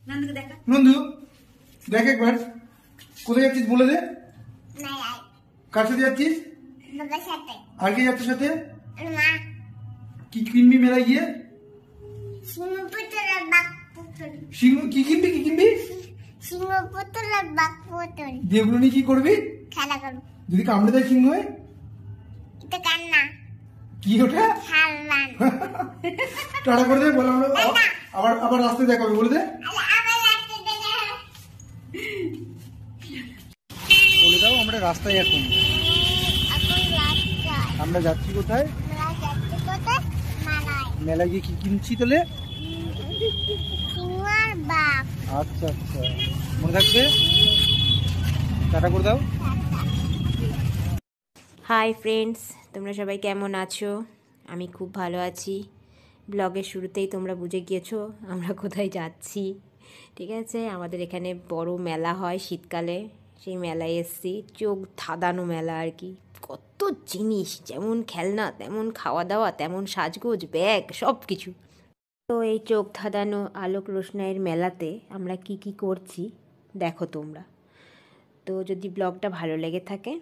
নন্দু দেখ একবার কোথায় যাচ্ছিস বলে দে। কার সাথে যাচ্ছিস? আর কে যাচ্ছে সাথে? কি কিনবি মেলায় গিয়ে? সিংহ কি কিনবি? কি কিনবি? যেগুলো নিয়ে কি করবি? খেলা করবি। যদি কামড়ে দেয় সিংহ কি ওটা? টাটা করে দে বলে আবার আবার রাস্তায় দেখাবে বলে দে। বলে দাও আমরা রাস্তায় এখন আমরা যাচ্ছি কোথায়? মেলায় গিয়ে কি কিনছি তাহলে? আচ্ছা আচ্ছা মনে থাকবে। টাটা করে দাও। হাই ফ্রেন্ডস, তোমরা সবাই কেমন আছো? আমি খুব ভালো আছি। ব্লগের শুরুতেই তোমরা বুঝে গিয়েছো আমরা কোথায় যাচ্ছি। ঠিক আছে, আমাদের এখানে বড় মেলা হয় শীতকালে, সেই মেলায় এসছি। চোখ ধাঁধানো মেলা আর কি। কত জিনিস, যেমন খেলনা তেমন খাওয়া দাওয়া তেমন সাজগোজ ব্যাগ সব কিছু। তো এই চোখ ধাঁধানো আলোক রোশনাইয়ের মেলাতে আমরা কি কি করছি দেখো তোমরা। তো যদি ব্লগটা ভালো লেগে থাকে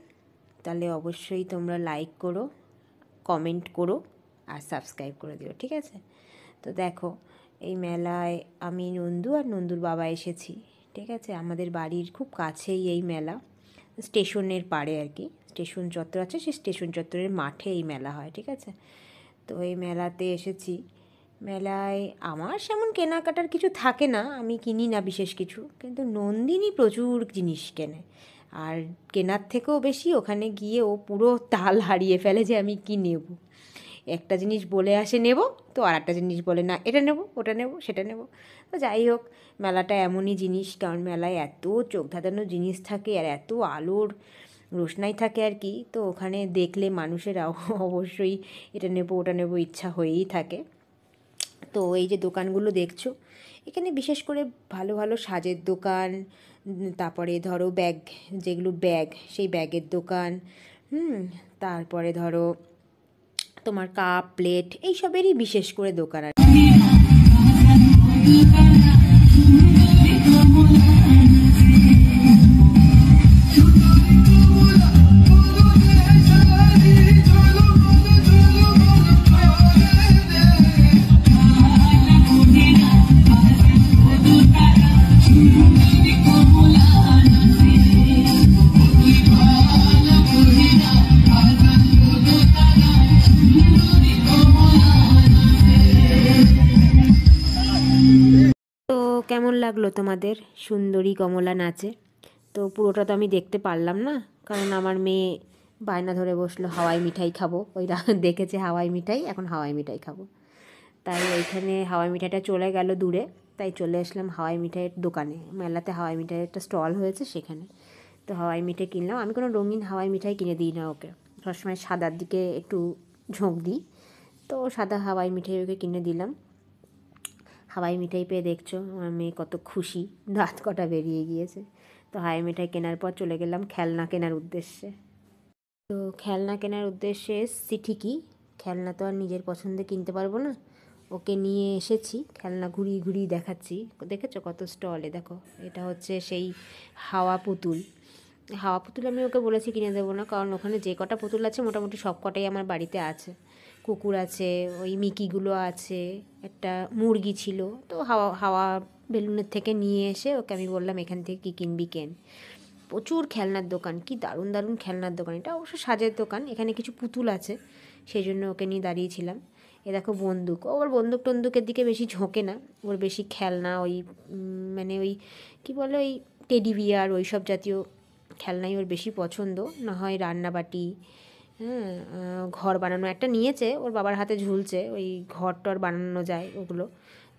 তাহলে অবশ্যই তোমরা লাইক করো, কমেন্ট করো আর সাবস্ক্রাইব করে দিও, ঠিক আছে? তো দেখো এই মেলায় আমি নন্দু আর নন্দুর বাবা এসেছি, ঠিক আছে? আমাদের বাড়ির খুব কাছেই এই মেলা, স্টেশনের পাড়ে আর কি। স্টেশন চত্বর আছে, সেই স্টেশন চত্বরের মাঠে এই মেলা হয়, ঠিক আছে? তো এই মেলাতে এসেছি। মেলায় আমার সেমন কেনাকাটার কিছু থাকে না, আমি কিনি না বিশেষ কিছু, কিন্তু নন্দিনী প্রচুর জিনিস কেনে। আর কেনার থেকেও বেশি ওখানে গিয়ে ও পুরো তাল হারিয়ে ফেলে যে আমি কি নেব। একটা জিনিস বলে আসে নেব, তো আর একটা জিনিস বলে না এটা নেব ওটা নেব সেটা নেব। তো যাই হোক, মেলাটা এমনই জিনিস, কারণ মেলায় এত চোখ ধাঁধানো জিনিস থাকে আর এত আলোর রোশনাই থাকে আর কি। তো ওখানে দেখলে মানুষের অবশ্যই এটা নেব ওটা নেব ইচ্ছা হয়েই থাকে। তো এই যে দোকানগুলো দেখছো, এখানে বিশেষ করে ভালো ভালো সাজের দোকান, তারপরে ধরো ব্যাগ, যেগুলো ব্যাগ সেই ব্যাগের দোকান, তারপরে ধরো তোমার কাপ প্লেট এইসবেরই বিশেষ করে দোকান আর কেমন লাগলো তোমাদের সুন্দরী কমলা নাচে? তো পুরোটা তো আমি দেখতে পারলাম না, কারণ আমার মেয়ে বায়না ধরে বসলো হাওয়াই মিঠাই খাবো। ওই দেখেছে হাওয়াই মিঠাই, এখন হাওয়াই মিঠাই খাবো, তাই ওইখানে হাওয়াই মিঠাইটা চলে গেল দূরে। তাই চলে আসলাম হাওয়াই মিঠাইয়ের দোকানে। মেলাতে হাওয়াই মিঠাইয়ের একটা স্টল হয়েছে সেখানে। তো হাওয়াই মিঠাই কিনলাম। আমি কোনো রঙিন হাওয়াই মিঠাই কিনে দিই না ওকে, সবসময় সাদার দিকে একটু ঝোঁক দিই। তো সাদা হাওয়াই মিঠাই ওকে কিনে দিলাম। হাওয়াই মিঠাই পেয়ে দেখছো আমার মেয়ে কত খুশি, দাঁত কটা বেরিয়ে গিয়েছে। তো হাওয়াই মিঠাই কেনার পর চলে গেলাম খেলনা কেনার উদ্দেশ্যে। তো খেলনা কেনার উদ্দেশ্যে এসেছি ঠিকই, খেলনা তো আর নিজের পছন্দে কিনতে পারবো না। ওকে নিয়ে এসেছি, খেলনা ঘুরিয়ে ঘুরিয়ে দেখাচ্ছি। দেখেছো কত স্টলে, দেখো এটা হচ্ছে সেই হাওয়া পুতুল। হাওয়া পুতুল আমি ওকে বলেছি কিনে দেবো না, কারণ ওখানে যে কটা পুতুল আছে মোটামুটি সব কটাই আমার বাড়িতে আছে। কুকুর আছে, ওই মিকিগুলো আছে, একটা মুরগি ছিল। তো হাওয়া হাওয়া বেলুনের থেকে নিয়ে এসে ওকে আমি বললাম এখান থেকে কী কিনবি কেন। প্রচুর খেলনার দোকান, কি দারুণ দারুণ খেলনার দোকান। এটা অবশ্য সাজের দোকান, এখানে কিছু পুতুল আছে সেই জন্য ওকে নিয়ে দাঁড়িয়েছিলাম। এ দেখো বন্দুক, ওর বন্দুক টন্দুকের দিকে বেশি ঝোঁকে না, ওর বেশি খেলনা ওই মানে ওই কী বলে ওই টেডি বিয়ার ওই সব জাতীয় খেলনাই ওর বেশি পছন্দ। না হয় রান্নাবাটি, ঘর বানানো একটা নিয়েছে, ওর বাবার হাতে ঝুলছে, ওই ঘর টর বানানো যায় ওগুলো।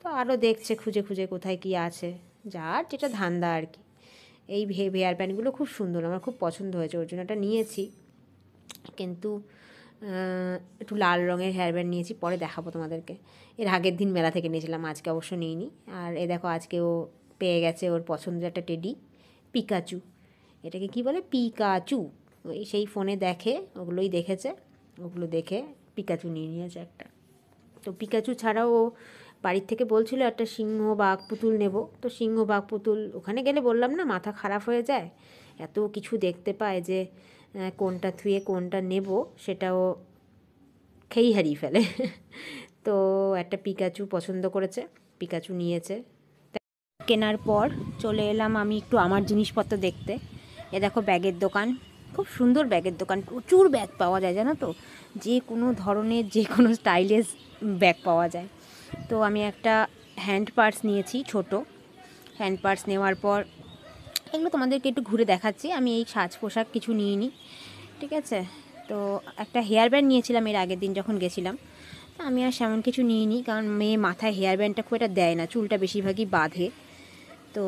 তো আরও দেখছে খুঁজে খুঁজে কোথায় কী আছে, যার যেটা ধান্দা আর কি। এই হেয়ার ব্যান্ডগুলো খুব সুন্দর, আমার খুব পছন্দ হয়েছে, ওর জন্য একটা নিয়েছি। কিন্তু একটু লাল রঙের হেয়ার ব্যান্ড নিয়েছি, পরে দেখাবো তোমাদেরকে। এর আগের দিন মেলা থেকে নিয়েছিলাম, আজকে অবশ্য নিইনি। আর এ দেখো আজকে ও পেয়ে গেছে ওর পছন্দের একটা টেডি, পিকাচু। এটাকে কি বলে? পিকাচু। ওই সেই ফোনে দেখে, ওগুলোই দেখেছে, ওগুলো দেখে পিকাচু নিয়ে নিয়েছে একটা। তো পিকাচু ছাড়াও ও বাড়ির থেকে বলছিল একটা সিংহ বাঘ পুতুল নেব, তো সিংহ বাঘ পুতুল ওখানে গেলে বললাম না মাথা খারাপ হয়ে যায়, এত কিছু দেখতে পায় যে কোনটা থুয়ে কোনটা নেব সেটাও খেয়েই হারিয়ে ফেলে। তো একটা পিকাচু পছন্দ করেছে, পিকাচু নিয়েছে। কেনার পর চলে এলাম আমি একটু আমার জিনিসপত্র দেখতে। এ দেখো ব্যাগের দোকান, খুব সুন্দর ব্যাগের দোকান, প্রচুর ব্যাগ পাওয়া যায় জানো তো, যে কোনো ধরনের যে কোনো স্টাইলিশ ব্যাগ পাওয়া যায়। তো আমি একটা হ্যান্ড পার্স নিয়েছি, ছোট হ্যান্ড পার্স নেওয়ার পর এগুলো তোমাদেরকে একটু ঘুরে দেখাচ্ছি। আমি এই সাজ পোশাক কিছু নিইনি, ঠিক আছে। তো একটা হেয়ার ব্যান্ড নিয়েছিলাম এর আগের দিন যখন গেছিলাম, আমি আর সেমন কিছু নিইনি, কারণ মেয়ে মাথায় হেয়ার ব্যান্ডটা খুব একটা দেয় না, চুলটা বেশিরভাগই বাঁধে। তো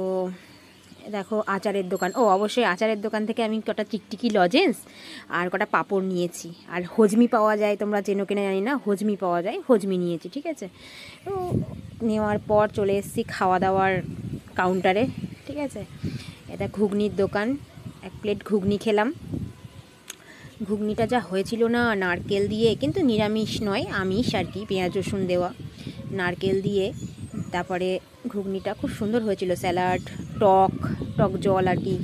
দেখো আচারের দোকান, ও অবশ্যই আচারের দোকান থেকে আমি কটা টিকটিকি লজেন্স আর কটা পাঁপড় নিয়েছি। আর হজমি পাওয়া যায়, তোমরা চেনো কিনা জানি না, হজমি পাওয়া যায়, হজমি নিয়েছি, ঠিক আছে। তো নেওয়ার পর চলে এসেছি খাওয়া দাওয়ার কাউন্টারে, ঠিক আছে। এটা ঘুগনির দোকান, 1 প্লেট ঘুগনি খেলাম। ঘুগনিটা যা হয়েছিল না, নারকেল দিয়ে, কিন্তু নিরামিষ নয়, আমিষ আর কি, পেঁয়াজ রসুন দেওয়া, নারকেল দিয়ে। তারপরে ঘুগনিটা খুব সুন্দর হয়েছিল, স্যালাড, টক জল আর কি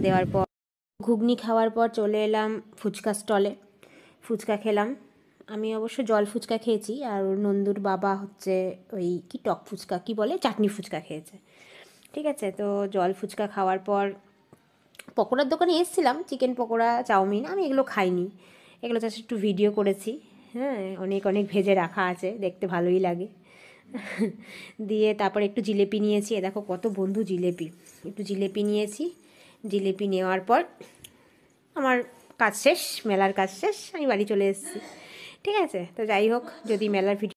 দেওয়ার পর ঘুগনি খাওয়ার পর চলে এলাম ফুচকা স্টলে, ফুচকা খেলাম। আমি অবশ্য জল ফুচকা খেয়েছি, আর নন্দুর বাবা হচ্ছে ওই কি টক ফুচকা কি বলে, চাটনি ফুচকা খেয়েছে, ঠিক আছে। তো জল ফুচকা খাওয়ার পর পকোড়ার দোকানে এসেছিলাম, চিকেন পকোড়া, চাউমিন, আমি এগুলো খাইনি, এগুলো জাস্ট একটু ভিডিও করেছি। হ্যাঁ, অনেক অনেক ভেজে রাখা আছে, দেখতে ভালোই লাগে। দিয়ে তারপরে একটু জিলেপি নিয়েছি, এ দেখো কত বন্ধু জিলেপি, একটু জিলেপি নিয়েছি। জিলেপি নেওয়ার পর আমার কাজ শেষ, মেলার কাজ শেষ, আমি বাড়ি চলে এসেছি, ঠিক আছে। তো যাই হোক, যদি মেলার ভিডিও